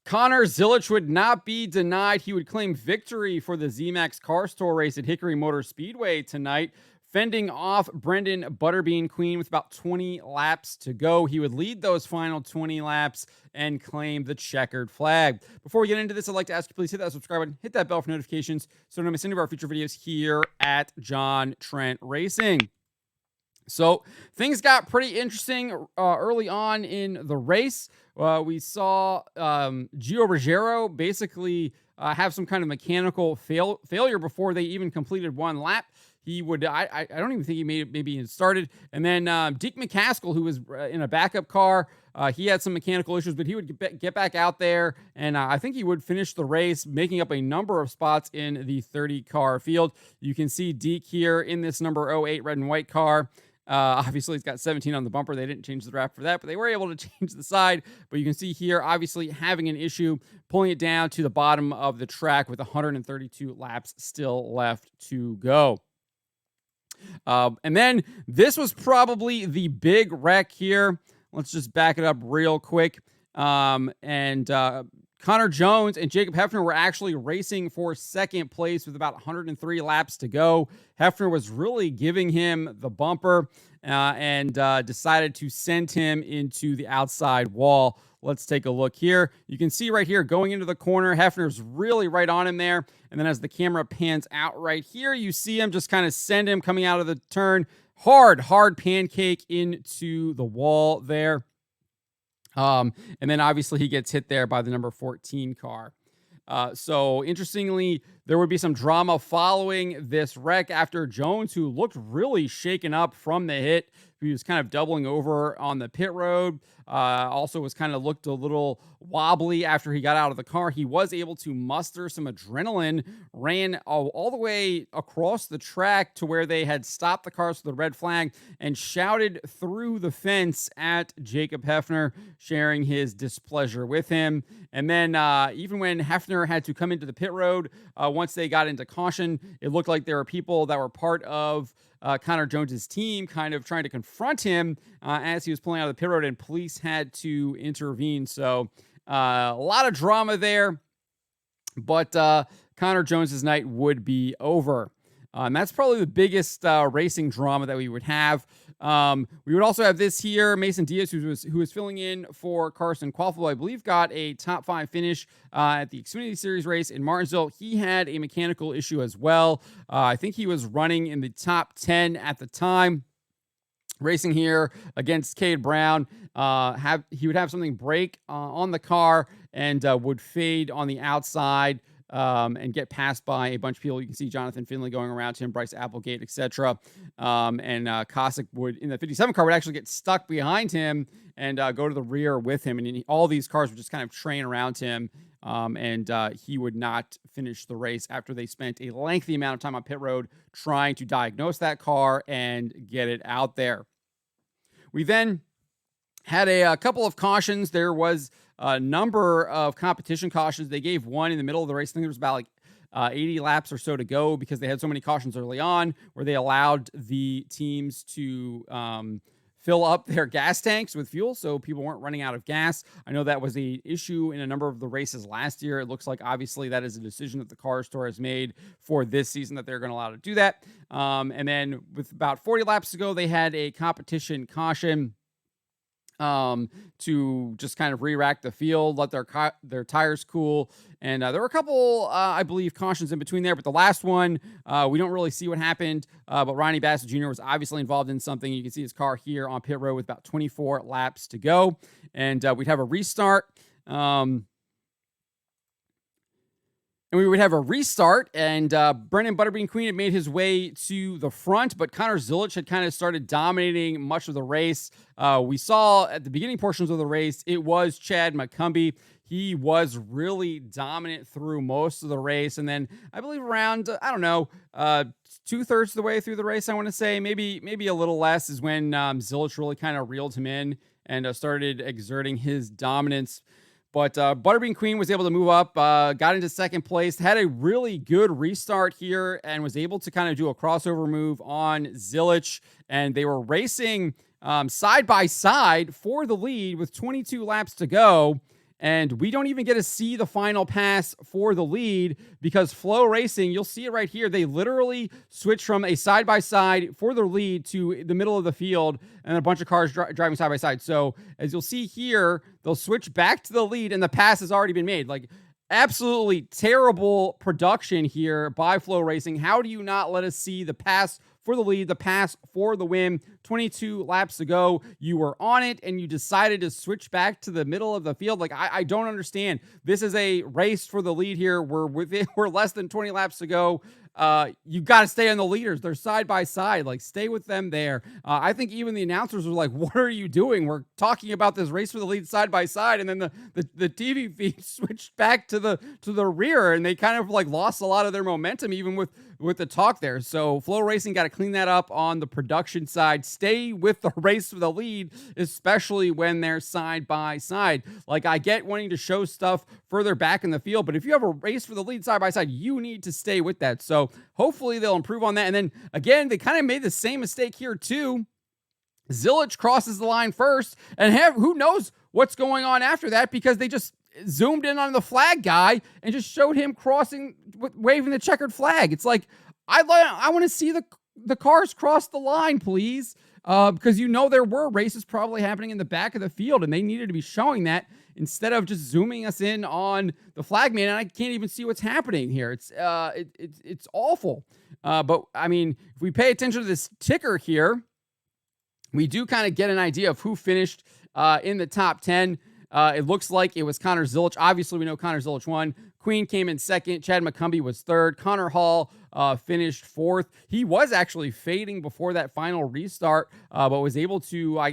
Connor Zilisch would not be denied. He would claim victory for the zMax car store race at Hickory Motor Speedway tonight, fending off Brenden Butterbean Queen with about 20 laps to go. He would lead those final 20 laps and claim the checkered flag. Before we get into this, I'd like to ask you, please hit that subscribe button, hit that bell for notifications so you don't miss any of our future videos here at John Trent Racing. So things got pretty interesting early on in the race. We saw Gio Ruggiero basically have some kind of mechanical failure before they even completed one lap. He would, I don't even think he maybe even started. And then Deke McCaskill, who was in a backup car, he had some mechanical issues, but he would get back out there, and I think he would finish the race, making up a number of spots in the 30-car field. You can see Deke here in this number 08 red and white car. Obviously, it's got 17 on the bumper. They didn't change the wrap for that, but they were able to change the side. But you can see here, obviously, having an issue, pulling it down to the bottom of the track with 132 laps still left to go. And then this was probably the big wreck here. Let's just back it up real quick. Connor Jones and Jacob Heffner were actually racing for second place with about 103 laps to go. Heffner was really giving him the bumper and decided to send him into the outside wall. Let's take a look here. You can see right here going into the corner, Heffner's really right on him there. And then as the camera pans out right here, you see him just kind of send him coming out of the turn. Hard pancake into the wall there. And then obviously he gets hit there by the number 14 car. So interestingly, there would be some drama following this wreck after Jones, who looked really shaken up from the hit. He was kind of doubling over on the pit road. Also was kind of looked a little wobbly after he got out of the car. He was able to muster some adrenaline, ran all the way across the track to where they had stopped the cars for the red flag and shouted through the fence at Jacob Heffner, sharing his displeasure with him. And then even when Heffner had to come into the pit road, once they got into caution, it looked like there were people that were part of Connor Jones's team kind of trying to confront him as he was pulling out of the pit road, and police had to intervene. So a lot of drama there, but Connor Jones's night would be over. And that's probably the biggest racing drama that we would have. We would also have this here. Mason Diaz, who was filling in for Carson Quaffle, I believe, got a top 5 finish at the Xfinity Series race in Martinsville. He had a mechanical issue as well. I think he was running in the top 10 at the time. Racing here against Cade Brown. He would have something break on the car and would fade on the outside. And get passed by a bunch of people. You can see Jonathan Finley going around him, Bryce Applegate, etc. And Cossack would, in the 57 car, would actually get stuck behind him and go to the rear with him. And all these cars would just kind of train around him. And he would not finish the race after they spent a lengthy amount of time on pit road trying to diagnose that car and get it out there. We then had a couple of cautions. There was a number of competition cautions. They gave one in the middle of the race. I think there was about 80 laps or so to go because they had so many cautions early on where they allowed the teams to fill up their gas tanks with fuel so people weren't running out of gas. I know that was an issue in a number of the races last year. It looks like obviously that is a decision that the car store has made for this season that they're going to allow to do that. And then with about 40 laps to go, they had a competition caution to just kind of re-rack the field, let their tires cool. And there were a couple, I believe, cautions in between there. But the last one, we don't really see what happened. But Ronnie Bassett Jr. was obviously involved in something. You can see his car here on pit road with about 24 laps to go. And we'd have a restart. And we would have a restart, and Brenden Butterbean Queen had made his way to the front, but Connor Zilisch had kind of started dominating much of the race. We saw at the beginning portions of the race, it was Chad McCumbee. He was really dominant through most of the race, and then I believe around, 2/3 of the way through the race, I want to say, maybe a little less, is when Zilisch really kind of reeled him in and started exerting his dominance. But Butterbean Queen was able to move up, got into second place, had a really good restart here, and was able to kind of do a crossover move on Zilisch. And they were racing side by side for the lead with 22 laps to go. And we don't even get to see the final pass for the lead because Flow Racing, you'll see it right here. They literally switch from a side-by-side for the lead to the middle of the field and a bunch of cars driving side-by-side. So as you'll see here, they'll switch back to the lead and the pass has already been made. Like, absolutely terrible production here by Flow Racing. How do you not let us see the pass for the lead, the pass for the win? 22 laps to go. You were on it and you decided to switch back to the middle of the field. Like, I don't understand. This is a race for the lead here. We're less than 20 laps to go. You got to stay on the leaders. They're side by side. Like, stay with them there. I think even the announcers were like, "What are you doing? We're talking about this race for the lead side by side." And then the TV feed switched back to the rear, and they kind of like lost a lot of their momentum even with the talk there. So Flow Racing got to clean that up on the production side. Stay with the race for the lead, especially when they're side by side. Like, I get wanting to show stuff further back in the field, but if you have a race for the lead side by side, you need to stay with that. So hopefully they'll improve on that. And then again, they kind of made the same mistake here too. Zilisch crosses the line first, and who knows what's going on after that, because they just zoomed in on the flag guy and just showed him crossing, waving the checkered flag. It's like, I want to see the cars cross the line, please. Because there were races probably happening in the back of the field, and they needed to be showing that instead of just zooming us in on the flag man. And I can't even see what's happening here. It's awful. But I mean, if we pay attention to this ticker here, we do kind of get an idea of who finished in the top 10. It looks like it was Connor Zilisch. Obviously, we know Connor Zilisch won. Queen came in second. Chad McCumbee was third. Connor Hall finished fourth. He was actually fading before that final restart, but was able to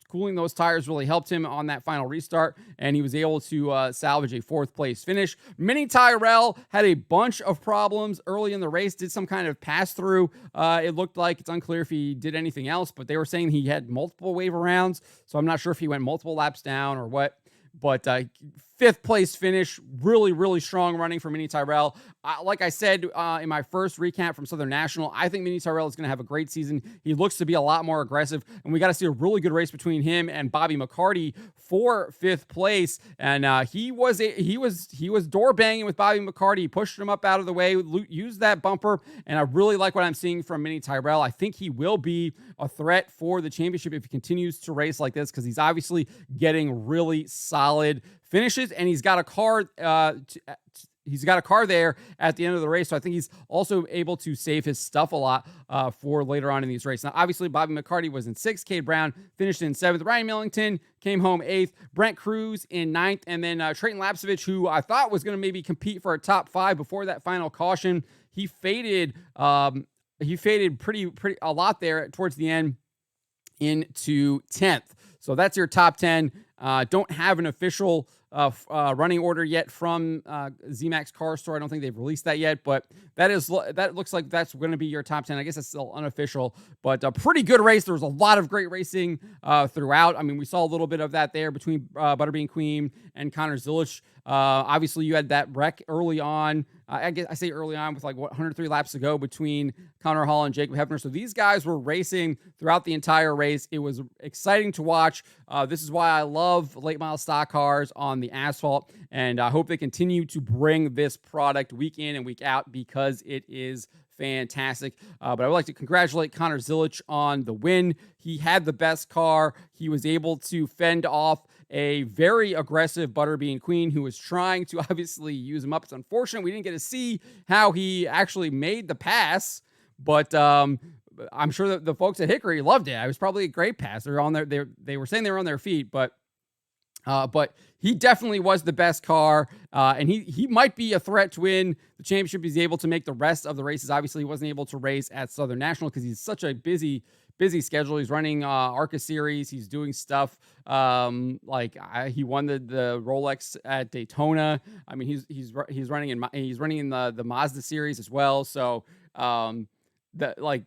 cooling those tires really helped him on that final restart, and he was able to salvage a fourth place finish. Mini Tyrell had a bunch of problems early in the race, did some kind of pass through. It looked like, it's unclear if he did anything else, but they were saying he had multiple wave rounds, so I'm not sure if he went multiple laps down or what. But fifth place finish, really, really strong running for Mini Tyrell. Like I said in my first recap from Southern National, I think Mini Tyrell is going to have a great season. He looks to be a lot more aggressive, and we got to see a really good race between him and Bobby McCarty for fifth place. And he was door banging with Bobby McCarty. He pushed him up out of the way, used that bumper, and I really like what I'm seeing from Mini Tyrell. I think he will be a threat for the championship if he continues to race like this, because he's obviously getting really solid finishes, and he's got a car. He's got a car there at the end of the race, so I think he's also able to save his stuff a lot for later on in these races. Now, obviously, Bobby McCarty was in sixth. Cade Brown finished in seventh. Ryan Millington came home eighth. Brent Cruz in ninth. And then Trayton Lapsovich, who I thought was going to maybe compete for a top five before that final caution, he faded. He faded pretty a lot there towards the end into 10th. So that's your top 10. Don't have an official running order yet from zMax Car Store. I don't think they've released that yet, but that looks like that's going to be your top 10. I guess it's still unofficial, but a pretty good race. There was a lot of great racing throughout. I mean, we saw a little bit of that there between Butterbean Queen and Connor Zilisch. Obviously, you had that wreck early on. I guess I say early on with 103 laps to go between Connor Hall and Jacob Hefner. So these guys were racing throughout the entire race. It was exciting to watch. This is why I love late model stock cars on the asphalt, and I hope they continue to bring this product week in and week out because it is fantastic. But I would like to congratulate Connor Zilisch on the win. He had the best car. He was able to fend off a very aggressive Butterbean Queen who was trying to obviously use him up. It's unfortunate we didn't get to see how he actually made the pass, but I'm sure that the folks at Hickory loved it. It was probably a great pass. They're on their, they were saying they were on their feet, but he definitely was the best car, and he might be a threat to win the championship. He's able to make the rest of the races. Obviously, he wasn't able to race at Southern National because he's such a busy schedule. He's running ARCA series. He's doing stuff he won the Rolex at Daytona. I mean, he's running in the Mazda series as well. So the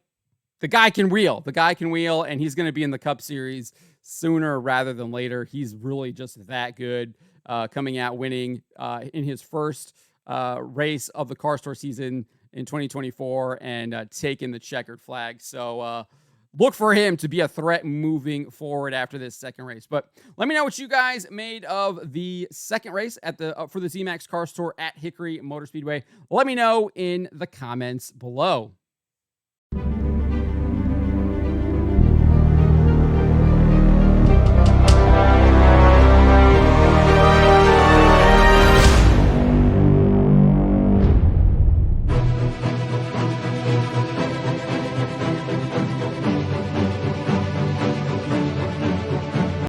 guy can wheel. The guy can wheel, and he's going to be in the Cup Series sooner rather than later. He's really just that good, coming out winning in his first race of the Car Store season in 2024 and taking the checkered flag. So look for him to be a threat moving forward after this second race. But let me know what you guys made of the second race at the for the zMax car store at Hickory Motor Speedway. Let me know in the comments below.